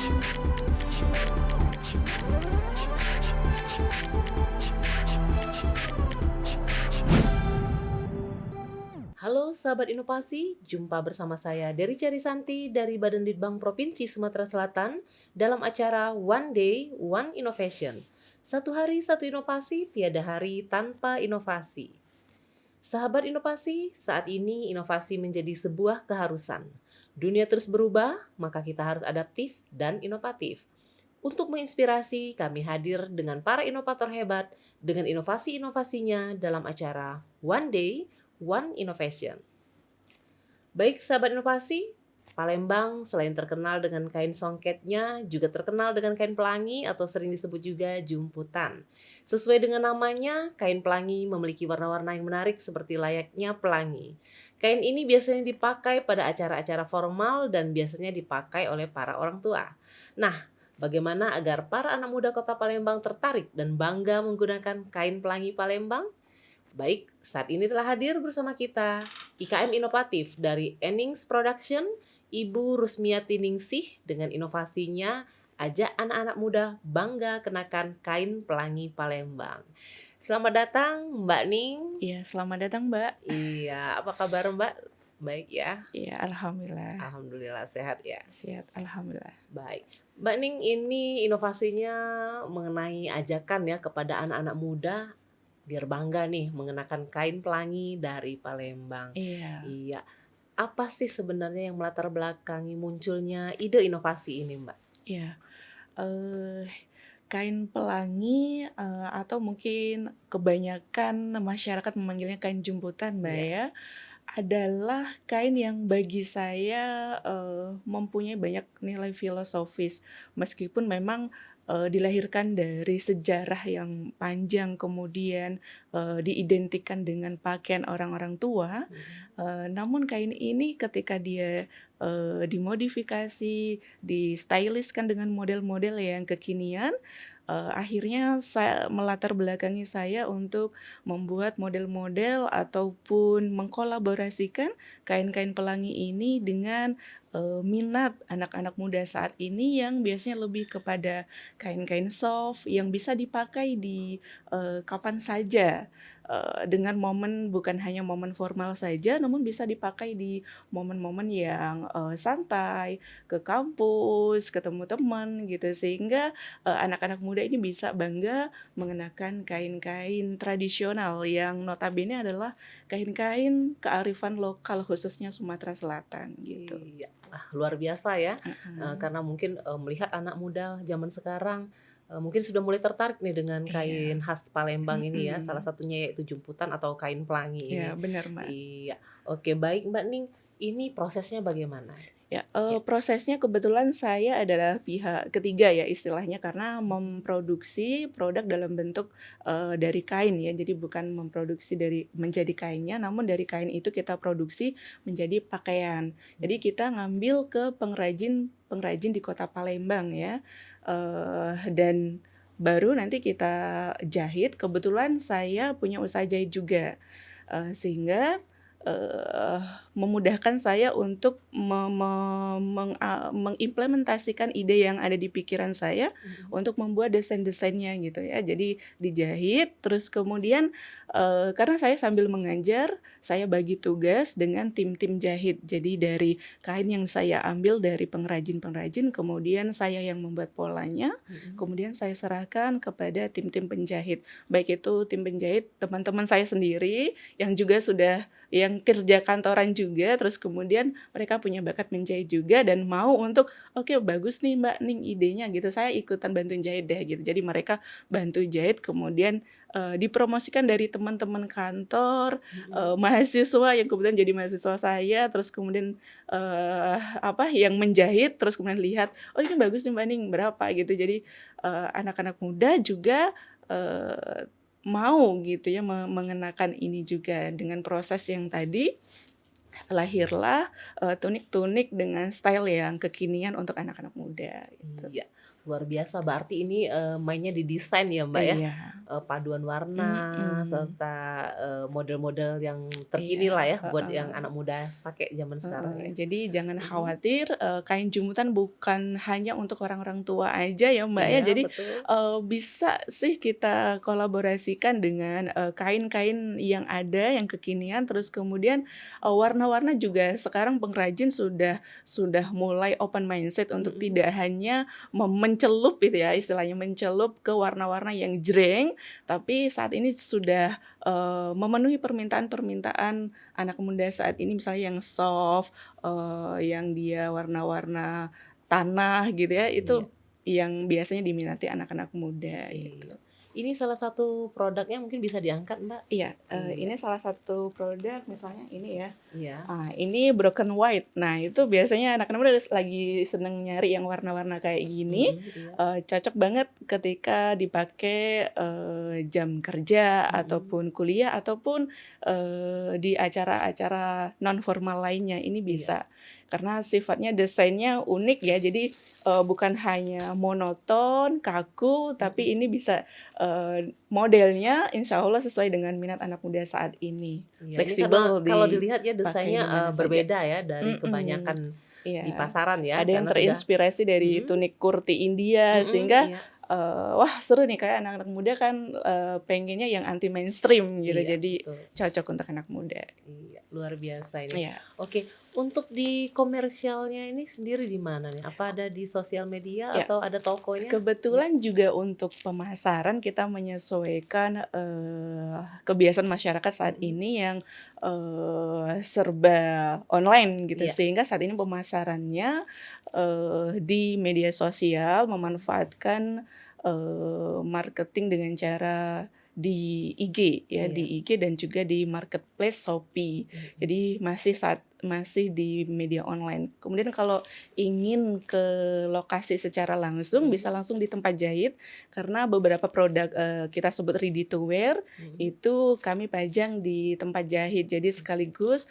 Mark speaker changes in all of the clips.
Speaker 1: Halo sahabat inovasi, jumpa bersama saya Dery Carisanti dari Badan Litbang Provinsi Sumatera Selatan dalam acara One Day, One Innovation. Satu hari, satu inovasi, tiada hari tanpa inovasi. Sahabat inovasi, saat ini inovasi menjadi sebuah keharusan. Dunia terus berubah, maka kita harus adaptif dan inovatif. Untuk menginspirasi, kami hadir dengan para inovator hebat dengan inovasi-inovasinya dalam acara One Day, One Innovation. Baik sahabat inovasi, Palembang selain terkenal dengan kain songketnya, juga terkenal dengan kain pelangi atau sering disebut juga jumputan. Sesuai dengan namanya, kain pelangi memiliki warna-warna yang menarik seperti layaknya pelangi. Kain ini biasanya dipakai pada acara-acara formal dan biasanya dipakai oleh para orang tua. Nah, bagaimana agar para anak muda Kota Palembang tertarik dan bangga menggunakan kain pelangi Palembang? Baik, saat ini telah hadir bersama kita IKM Inovatif dari Ennings Production, Ibu Rusmiati Ningsih dengan inovasinya ajak anak-anak muda bangga kenakan kain pelangi Palembang. Selamat datang Mbak Ning.
Speaker 2: Iya, selamat datang Mbak.
Speaker 1: Iya, apa kabar Mbak? Baik ya?
Speaker 2: Iya, alhamdulillah.
Speaker 1: Alhamdulillah sehat ya.
Speaker 2: Sehat, alhamdulillah.
Speaker 1: Baik. Mbak Ning, ini inovasinya mengenai ajakan ya kepada anak-anak muda biar bangga nih mengenakan kain pelangi dari Palembang.
Speaker 2: Iya.
Speaker 1: Iya. Apa sih sebenarnya yang melatar belakangi munculnya ide inovasi ini, Mbak?
Speaker 2: Iya. Kain pelangi atau mungkin kebanyakan masyarakat memanggilnya kain jumputan, Mbak
Speaker 1: Iya.
Speaker 2: ya, adalah kain yang bagi saya mempunyai banyak nilai filosofis. Meskipun memang dilahirkan dari sejarah yang panjang, kemudian diidentikan dengan pakaian orang-orang tua, namun kain ini ketika dia dimodifikasi, di-stylishkan dengan model-model yang kekinian, akhirnya melatar belakangi saya untuk membuat model-model ataupun mengkolaborasikan kain-kain pelangi ini dengan minat anak-anak muda saat ini yang biasanya lebih kepada kain-kain soft yang bisa dipakai di kapan saja, dengan momen bukan hanya momen formal saja, namun bisa dipakai di momen-momen yang santai, ke kampus, ketemu teman gitu, sehingga anak-anak muda ini bisa bangga mengenakan kain-kain tradisional yang notabene adalah kain-kain kearifan lokal khususnya Sumatera Selatan gitu.
Speaker 1: Iya. Luar biasa ya.
Speaker 2: Mhm.
Speaker 1: Karena mungkin melihat anak muda zaman sekarang mungkin sudah mulai tertarik nih dengan
Speaker 2: Iya.
Speaker 1: kain khas Palembang ini ya. Salah
Speaker 2: Mhm.
Speaker 1: satunya yaitu jumputan atau kain pelangi ini.
Speaker 2: Iya, benar, Mbak.
Speaker 1: Iya. Oke, baik Mbak Ning. Ini prosesnya bagaimana?
Speaker 2: Ya,
Speaker 1: Ya.
Speaker 2: prosesnya kebetulan saya adalah pihak ketiga ya istilahnya karena memproduksi produk dalam bentuk dari kain ya. Jadi bukan memproduksi dari menjadi kainnya, namun dari kain itu kita produksi menjadi pakaian. Jadi kita ngambil ke pengrajin di Kota Palembang ya, dan baru nanti kita jahit. Kebetulan saya punya usaha jahit juga, sehingga eee, memudahkan saya untuk mengimplementasikan ide yang ada di pikiran saya
Speaker 1: Mhm.
Speaker 2: untuk membuat desain-desainnya gitu ya. Jadi dijahit, terus kemudian karena saya sambil mengajar, saya bagi tugas dengan tim-tim jahit. Jadi dari kain yang saya ambil dari pengrajin-pengrajin, kemudian saya yang membuat polanya,
Speaker 1: Mhm.
Speaker 2: kemudian saya serahkan kepada tim-tim penjahit. Baik itu tim penjahit teman-teman saya sendiri yang juga sudah yang kerja kantoran juga, terus kemudian mereka punya bakat menjahit juga dan mau untuk, "Oke bagus nih Mbak Ning idenya," gitu, "saya ikutan bantuin jahit deh," gitu. Jadi mereka bantu jahit kemudian dipromosikan dari teman-teman kantor,
Speaker 1: Mhm.
Speaker 2: mahasiswa yang kebetulan jadi mahasiswa saya, terus kemudian yang menjahit, terus kemudian lihat, "Oh ini bagus nih Mbak Ning, berapa?" Gitu. Jadi anak-anak muda juga mau gitu ya mengenakan ini juga. Dengan proses yang tadi, lahirlah tunik-tunik dengan style yang kekinian untuk anak-anak muda gitu.
Speaker 1: Iya. luar biasa. Berarti ini, mainnya di desain ya, Mbak, ya?
Speaker 2: Iya,
Speaker 1: Paduan warna
Speaker 2: mhm,
Speaker 1: serta, model-model yang terkini
Speaker 2: iya,
Speaker 1: lah ya buat yang
Speaker 2: heeh.
Speaker 1: anak muda pakai zaman sekarang ya.
Speaker 2: Jadi jangan
Speaker 1: Mhm,
Speaker 2: khawatir, kain jumutan bukan hanya untuk orang-orang tua aja ya, Mbak, ya.
Speaker 1: iya
Speaker 2: Jadi,
Speaker 1: betul,
Speaker 2: bisa sih kita kolaborasikan dengan, kain-kain yang ada, yang kekinian, terus kemudian, warna-warna juga sekarang pengrajin sudah mulai open mindset untuk
Speaker 1: mhm,
Speaker 2: tidak hanya mencelup gitu ya, istilahnya mencelup ke warna-warna yang jreng, tapi saat ini sudah, memenuhi permintaan-permintaan anak muda saat ini misalnya yang soft, yang dia warna-warna tanah gitu ya,
Speaker 1: iya.
Speaker 2: itu yang biasanya diminati anak-anak muda gitu.
Speaker 1: Iya. Ini salah satu produknya mungkin bisa diangkat, Mbak?
Speaker 2: Iya,
Speaker 1: Iya
Speaker 2: ini salah satu produk misalnya ini ya,
Speaker 1: iya.
Speaker 2: ini broken white. Nah, itu biasanya anak-anak muda lagi seneng nyari yang warna-warna kayak gini,
Speaker 1: Mhm, iya.
Speaker 2: cocok banget ketika dipakai, jam kerja
Speaker 1: Mhm,
Speaker 2: ataupun kuliah ataupun, di acara-acara non formal lainnya, ini
Speaker 1: iya
Speaker 2: bisa. Karena sifatnya desainnya unik ya, jadi, bukan hanya monoton, kaku, tapi
Speaker 1: mhm,
Speaker 2: ini bisa, modelnya insya Allah sesuai dengan minat anak muda saat ini.
Speaker 1: iya. Ini karena
Speaker 2: Fleksibel
Speaker 1: kalau dilihat ya
Speaker 2: dipakai
Speaker 1: desainnya,
Speaker 2: di mana saja.
Speaker 1: berbeda ya dari
Speaker 2: Mhm,
Speaker 1: kebanyakan di
Speaker 2: iya.
Speaker 1: pasaran ya,
Speaker 2: Ada yang
Speaker 1: karena sudah
Speaker 2: terinspirasi dari
Speaker 1: mhm,
Speaker 2: tunik kurti India
Speaker 1: mhm,
Speaker 2: sehingga,
Speaker 1: iya
Speaker 2: wah seru nih kayak anak-anak muda kan, pengennya yang anti mainstream gitu,
Speaker 1: iya,
Speaker 2: jadi
Speaker 1: betul.
Speaker 2: cocok untuk anak muda.
Speaker 1: Iya, luar biasa ini.
Speaker 2: Iya.
Speaker 1: Oke, untuk di komersialnya ini sendiri di mana nih? Apa ada di sosial media
Speaker 2: Ya,
Speaker 1: atau ada tokonya? Iya,
Speaker 2: kebetulan juga untuk pemasaran kita menyesuaikan, kebiasaan masyarakat saat
Speaker 1: mhm,
Speaker 2: ini yang, serba online gitu,
Speaker 1: iya
Speaker 2: sehingga saat ini pemasarannya, di media sosial memanfaatkan, marketing dengan cara di IG ya,
Speaker 1: iya,
Speaker 2: di IG dan juga di marketplace Shopee.
Speaker 1: mhm,
Speaker 2: Jadi masih di media online. Kemudian kalau ingin ke lokasi secara langsung, bisa
Speaker 1: mhm,
Speaker 2: langsung di tempat jahit, karena beberapa produk, kita sebut ready to wear,
Speaker 1: mhm.
Speaker 2: itu kami pajang di tempat jahit. Jadi sekaligus,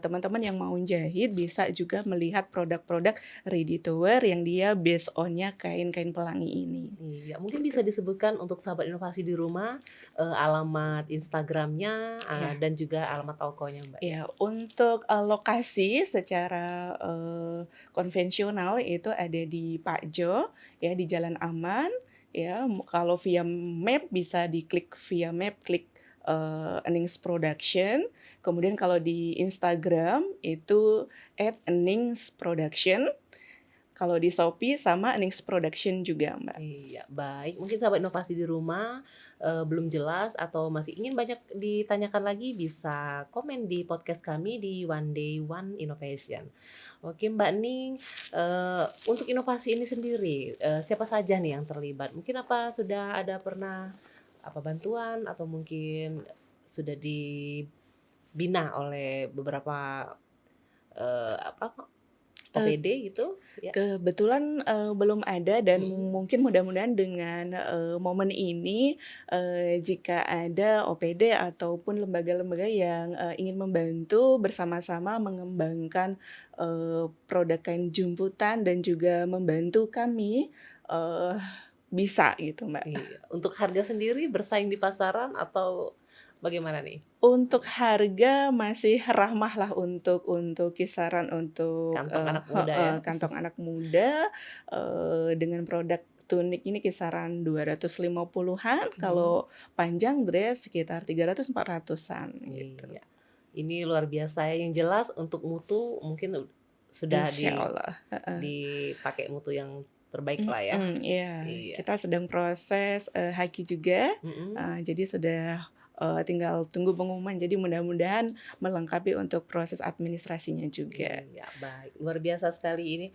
Speaker 2: teman-teman yang mau jahit bisa juga melihat produk-produk ready to wear yang dia based on-nya kain-kain pelangi ini,
Speaker 1: Iya, mungkin
Speaker 2: gitu.
Speaker 1: bisa disebutkan untuk sahabat inovasi di rumah, alamat Instagramnya,
Speaker 2: Ya.
Speaker 1: dan juga alamat tokonya, Mbak, ya?
Speaker 2: Ya, untuk, lokasi secara, konvensional itu ada di Pakjo, ya di Jalan Aman, ya, kalau via map bisa diklik via map, klik, Enings Production. Kemudian kalau di Instagram itu @eningsproduction, kalau di Shopee sama Enings Production juga, Mbak.
Speaker 1: Iya, baik. Mungkin sahabat inovasi di rumah, belum jelas atau masih ingin banyak ditanyakan lagi, bisa komen di podcast kami di One Day One Innovation. Oke, Mbak Ning, untuk inovasi ini sendiri, siapa saja nih yang terlibat? Mungkin apa sudah ada pernah apa bantuan atau mungkin sudah dibina oleh beberapa, apa,
Speaker 2: Eee
Speaker 1: OPD gitu? Ya,
Speaker 2: Kebetulan, belum ada dan
Speaker 1: mhm,
Speaker 2: mungkin mudah-mudahan dengan, momen ini, jika ada OPD ataupun lembaga-lembaga yang, ingin membantu bersama-sama mengembangkan, produk kain jumputan dan juga membantu kami, eee, bisa gitu, Mbak.
Speaker 1: iya. Untuk harga sendiri bersaing di pasaran atau bagaimana nih?
Speaker 2: Untuk harga masih ramah lah untuk kisaran untuk,
Speaker 1: Kantong anak muda
Speaker 2: heeh,
Speaker 1: ya?
Speaker 2: kantong anak muda, dengan produk tunik ini kisaran 250-an,
Speaker 1: Mhm,
Speaker 2: kalau panjang dress sekitar 300-400-an gitu.
Speaker 1: iya. Ini luar biasa ya, yang jelas untuk mutu mungkin sudah
Speaker 2: Insyaallah, heeh.
Speaker 1: dipakai mutu yang terbaik lah ya?
Speaker 2: Iya,
Speaker 1: Iya,
Speaker 2: kita sedang proses, haki juga,
Speaker 1: mhm,
Speaker 2: jadi sudah, tinggal tunggu pengumuman, jadi mudah-mudahan melengkapi untuk proses administrasinya juga.
Speaker 1: iya, baik. Luar biasa sekali ini.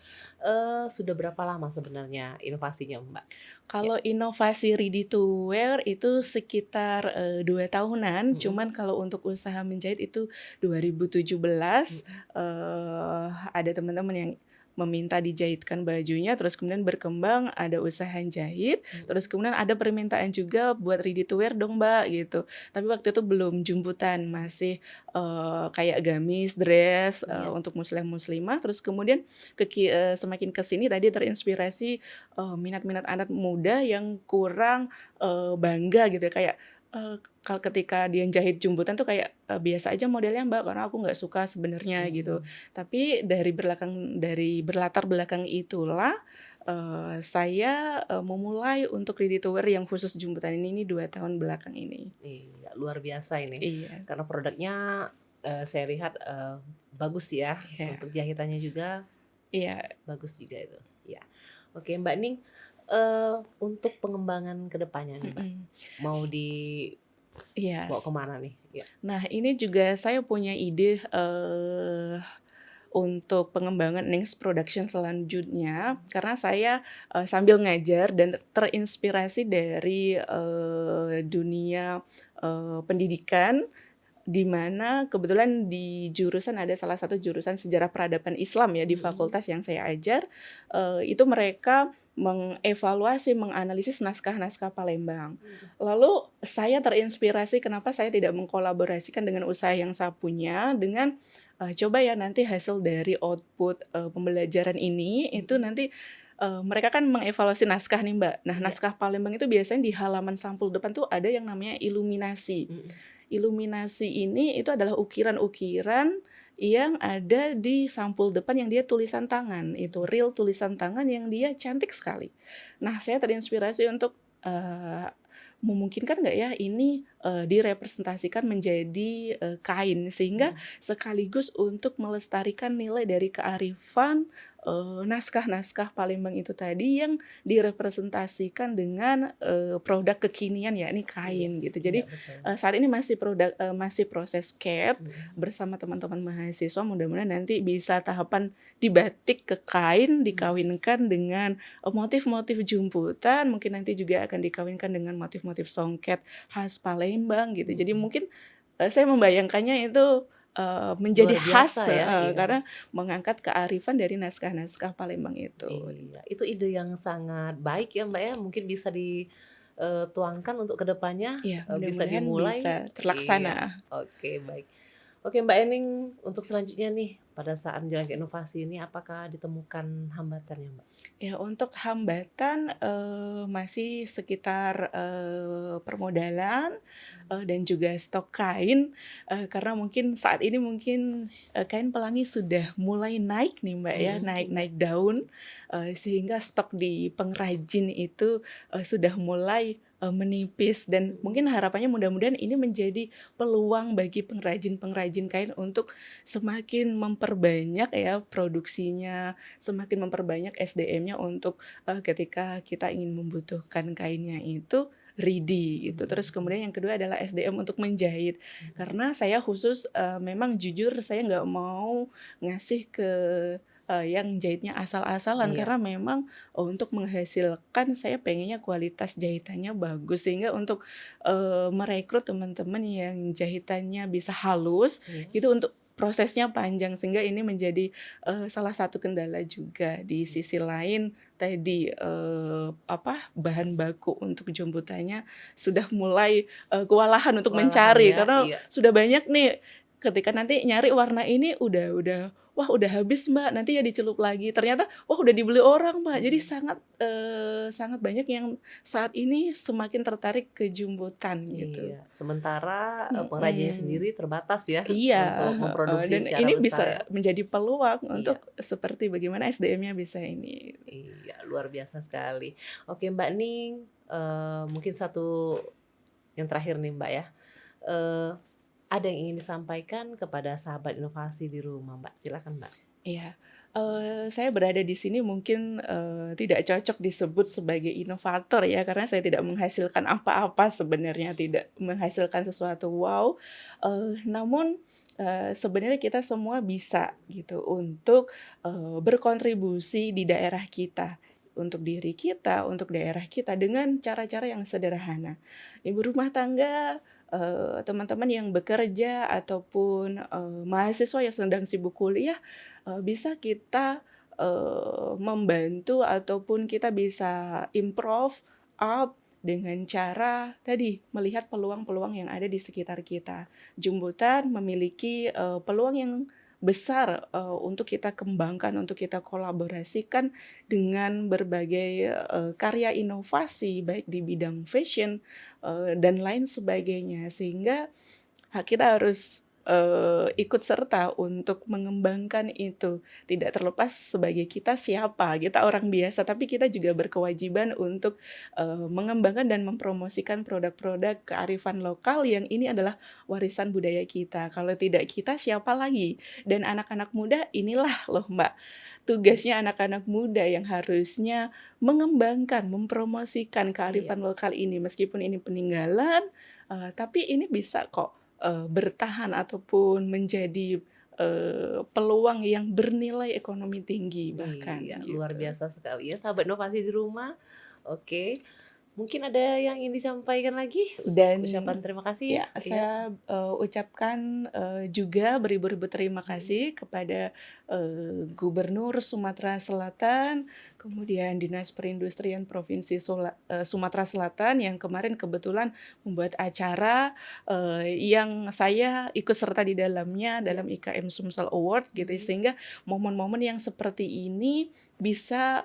Speaker 1: Sudah berapa lama sebenarnya inovasinya, Mbak? Ya,
Speaker 2: Kalau inovasi ready to wear itu sekitar, 2 tahunan,
Speaker 1: mhm,
Speaker 2: cuman kalau untuk usaha menjahit itu 2017,
Speaker 1: mhm,
Speaker 2: ada teman-teman yang, meminta dijahitkan bajunya, terus kemudian berkembang ada usaha jahit, terus kemudian ada permintaan juga buat ready to wear dong Mbak gitu. Tapi waktu itu belum jumputan, masih kayak gamis, dress
Speaker 1: Iya.
Speaker 2: untuk muslimah, terus kemudian semakin ke sini tadi terinspirasi minat-minat anak muda yang kurang bangga gitu ya, kayak kalau ketika dia jahit jumputan tuh kayak biasa aja modelnya Mbak, karena aku nggak suka sebenarnya gitu. Tapi dari berlatar belakang itulah saya memulai untuk ready to wear yang khusus jumputan ini 2 tahun belakang ini.
Speaker 1: Iya, luar biasa ini.
Speaker 2: Iya,
Speaker 1: Karena produknya, saya lihat, bagus ya,
Speaker 2: iya,
Speaker 1: untuk jahitannya juga
Speaker 2: iya,
Speaker 1: bagus juga itu. Iya. Oke Mbak Ning, untuk pengembangan ke depannya nih Mbak,
Speaker 2: mhm,
Speaker 1: mau
Speaker 2: iya.
Speaker 1: dibawa kemana nih? Iya.
Speaker 2: Nah ini juga saya punya ide untuk pengembangan next production selanjutnya, karena saya sambil ngajar dan terinspirasi dari dunia pendidikan, di mana kebetulan di jurusan ada salah satu jurusan sejarah peradaban Islam ya di
Speaker 1: Mhm.
Speaker 2: fakultas yang saya ajar, itu mereka mengevaluasi, menganalisis naskah-naskah Palembang. Lalu saya terinspirasi kenapa saya tidak mengkolaborasikan dengan usaha yang saya punya dengan, coba ya nanti hasil dari output pembelajaran ini itu
Speaker 1: Mhm.
Speaker 2: nanti mereka kan mengevaluasi naskah nih Mbak. Nah
Speaker 1: Iya.
Speaker 2: naskah Palembang itu biasanya di halaman sampul depan tuh ada yang namanya iluminasi.
Speaker 1: Mhm.
Speaker 2: Iluminasi ini itu adalah ukiran-ukiran yang ada di sampul depan yang dia tulisan tangan, itu real tulisan tangan yang dia cantik sekali. Nah, saya terinspirasi untuk, memungkinkan nggak ya ini, direpresentasikan menjadi, kain sehingga
Speaker 1: Mhm.
Speaker 2: sekaligus untuk melestarikan nilai dari kearifan, naskah-naskah Palembang itu tadi yang direpresentasikan dengan, produk kekinian yakni
Speaker 1: Iya.
Speaker 2: kain gitu.
Speaker 1: Iya,
Speaker 2: Jadi
Speaker 1: betul.
Speaker 2: Saat ini masih proses CAD
Speaker 1: Mhm.
Speaker 2: bersama teman-teman mahasiswa, mudah-mudahan nanti bisa tahapan dibatik ke kain,
Speaker 1: Mhm.
Speaker 2: dikawinkan dengan, motif-motif jumputan, mungkin nanti juga akan dikawinkan dengan motif-motif songket khas Palembang gitu. Jadi
Speaker 1: Mhm.
Speaker 2: mungkin, saya membayangkannya itu, menjadi
Speaker 1: Luar biasa
Speaker 2: khas
Speaker 1: ya, iya.
Speaker 2: karena mengangkat kearifan dari naskah-naskah Palembang itu.
Speaker 1: Iya, itu ide yang sangat baik ya, Mbak, ya, mungkin bisa dituangkan untuk kedepannya,
Speaker 2: Iya,
Speaker 1: bisa
Speaker 2: mudah-mudahan bisa
Speaker 1: dimulai.
Speaker 2: terlaksana.
Speaker 1: Iya, oke baik. Oke Mbak Ening, untuk selanjutnya nih, pada saat menjalankan inovasi ini apakah ditemukan hambatannya, Mbak?
Speaker 2: Ya, untuk hambatan, masih sekitar, permodalan, dan juga stok kain, karena mungkin saat ini mungkin, kain pelangi sudah mulai naik nih, Mbak, ya,
Speaker 1: Mhm. Iya.
Speaker 2: naik-naik daun, sehingga stok di pengrajin itu, sudah mulai, menipis dan
Speaker 1: Mhm.
Speaker 2: mungkin harapannya mudah-mudahan ini menjadi peluang bagi pengrajin-pengrajin kain untuk semakin memperbanyak ya produksinya, semakin memperbanyak SDM-nya untuk, ketika kita ingin membutuhkan kainnya itu ready gitu. Terus
Speaker 1: Mhm.
Speaker 2: kemudian yang kedua adalah SDM untuk menjahit.
Speaker 1: Mhm.
Speaker 2: Karena saya khusus, memang jujur saya nggak mau ngasih ke, yang jahitnya asal-asalan
Speaker 1: Iya.
Speaker 2: karena memang, untuk menghasilkan saya pengennya kualitas jahitannya bagus sehingga untuk, merekrut teman-teman yang jahitannya bisa halus
Speaker 1: Iya.
Speaker 2: gitu untuk prosesnya panjang sehingga ini menjadi salah satu kendala juga. Di
Speaker 1: Iya.
Speaker 2: sisi lain tadi, bahan baku untuk jemputannya sudah mulai, kewalahan untuk
Speaker 1: Kewalahan
Speaker 2: mencari
Speaker 1: ya,
Speaker 2: karena
Speaker 1: iya.
Speaker 2: sudah banyak nih, ketika nanti nyari warna ini "Wah udah habis Mbak, nanti ya dicelup lagi." Ternyata, wah udah dibeli orang Mbak. Jadi
Speaker 1: Mhm.
Speaker 2: sangat banyak yang saat ini semakin tertarik ke jemputan gitu.
Speaker 1: Iya, sementara, pengrajinnya
Speaker 2: Mhm.
Speaker 1: sendiri terbatas ya,
Speaker 2: Iya,
Speaker 1: untuk
Speaker 2: heeh,
Speaker 1: memproduksi
Speaker 2: dan
Speaker 1: secara
Speaker 2: ini
Speaker 1: besar ya.
Speaker 2: bisa menjadi peluang
Speaker 1: Iya.
Speaker 2: untuk seperti bagaimana SDM-nya bisa ini.
Speaker 1: Iya, luar biasa sekali. Oke, Mbak Ning, mungkin satu yang terakhir nih, Mbak, ya. Eee, ada yang ingin disampaikan kepada sahabat inovasi di rumah, Mbak? Silakan, Mbak.
Speaker 2: Iya, saya berada di sini mungkin, tidak cocok disebut sebagai inovator ya, karena saya tidak menghasilkan apa-apa sebenarnya, tidak menghasilkan sesuatu wow, namun, sebenarnya kita semua bisa gitu untuk, berkontribusi di daerah kita, untuk diri kita, untuk daerah kita dengan cara-cara yang sederhana. Ibu rumah tangga, teman-teman yang bekerja ataupun, mahasiswa yang sedang sibuk kuliah bisa kita, membantu ataupun kita bisa improve up dengan cara tadi melihat peluang-peluang yang ada di sekitar kita. Jumbutan memiliki peluang yang besar untuk kita kembangkan, untuk kita kolaborasikan dengan berbagai karya inovasi baik di bidang fashion dan lain sebagainya, sehingga kita harus ikut serta untuk mengembangkan itu. Tidak terlepas sebagai kita siapa, kita orang biasa, tapi kita juga berkewajiban untuk mengembangkan dan mempromosikan produk-produk kearifan lokal yang ini adalah warisan budaya kita. Kalau tidak kita, siapa lagi? Dan anak-anak muda inilah loh Mbak, tugasnya anak-anak muda yang harusnya mengembangkan, mempromosikan
Speaker 1: Iya,
Speaker 2: kearifan lokal ini. Meskipun ini peninggalan, tapi ini bisa kok bertahan ataupun menjadi peluang yang bernilai ekonomi tinggi bahkan,
Speaker 1: iya, luar
Speaker 2: gitu.
Speaker 1: biasa sekali ya sahabat inovasi di rumah. Oke, mungkin ada yang ingin disampaikan lagi untuk
Speaker 2: Dan
Speaker 1: ucapan terima kasih?
Speaker 2: ya,
Speaker 1: Iya.
Speaker 2: saya ucapkan juga beribu-ribu terima
Speaker 1: Mhm.
Speaker 2: kasih kepada Gubernur Sumatera Selatan, kemudian Dinas Perindustrian Provinsi Sumatera Selatan yang kemarin kebetulan membuat acara yang saya ikut serta di dalamnya
Speaker 1: Iya.
Speaker 2: dalam IKM Sumsel Award gitu,
Speaker 1: Mhm.
Speaker 2: sehingga momen-momen yang seperti ini bisa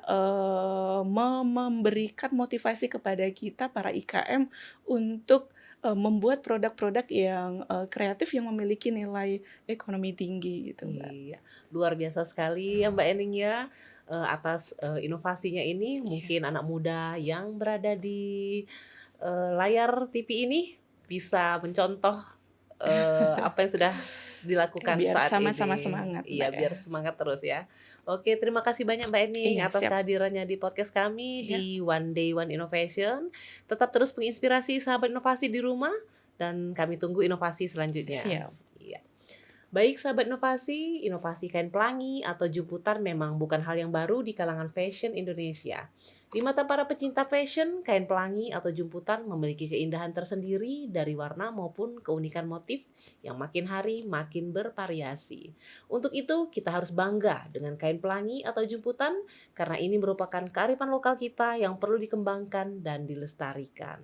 Speaker 2: memberikan motivasi kepada kita para IKM untuk membuat produk-produk yang kreatif yang memiliki nilai ekonomi tinggi gitu, Mbak.
Speaker 1: Iya, luar biasa sekali ya Mbak Ening ya, atas, inovasinya ini.
Speaker 2: Iya.
Speaker 1: Mungkin anak muda yang berada di, layar TV ini bisa mencontoh, apa yang sudah dilakukan
Speaker 2: Biar
Speaker 1: saat
Speaker 2: sama-sama
Speaker 1: ini.
Speaker 2: semangat, Mbak,
Speaker 1: Iya,
Speaker 2: ya.
Speaker 1: biar semangat terus ya. Oke, terima kasih banyak Mbak Ening
Speaker 2: Iya,
Speaker 1: atas
Speaker 2: siap.
Speaker 1: kehadirannya di podcast kami
Speaker 2: Iya,
Speaker 1: di One Day One Innovation. Tetap terus menginspirasi sahabat inovasi di rumah dan kami tunggu inovasi selanjutnya.
Speaker 2: siap.
Speaker 1: Iya. Baik sahabat inovasi, inovasi kain pelangi atau jumputan memang bukan hal yang baru di kalangan fashion Indonesia. Di mata para pecinta fashion, kain pelangi atau jumputan memiliki keindahan tersendiri dari warna maupun keunikan motif yang makin hari makin bervariasi. Untuk itu, kita harus bangga dengan kain pelangi atau jumputan karena ini merupakan kearifan lokal kita yang perlu dikembangkan dan dilestarikan.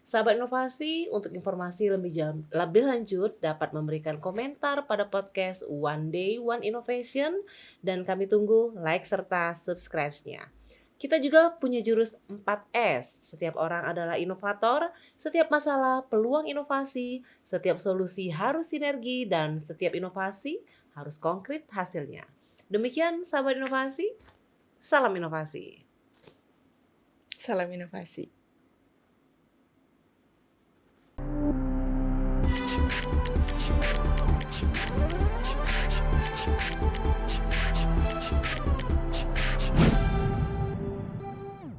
Speaker 1: Sahabat inovasi, untuk informasi lebih lanjut dapat memberikan komentar pada podcast One Day One Innovation dan kami tunggu like serta subscribe-nya. Kita juga punya jurus 4S. Setiap orang adalah inovator, setiap masalah peluang inovasi, setiap solusi harus sinergi dan setiap inovasi harus konkret hasilnya. Demikian sahabat inovasi, salam inovasi.
Speaker 2: Salam inovasi.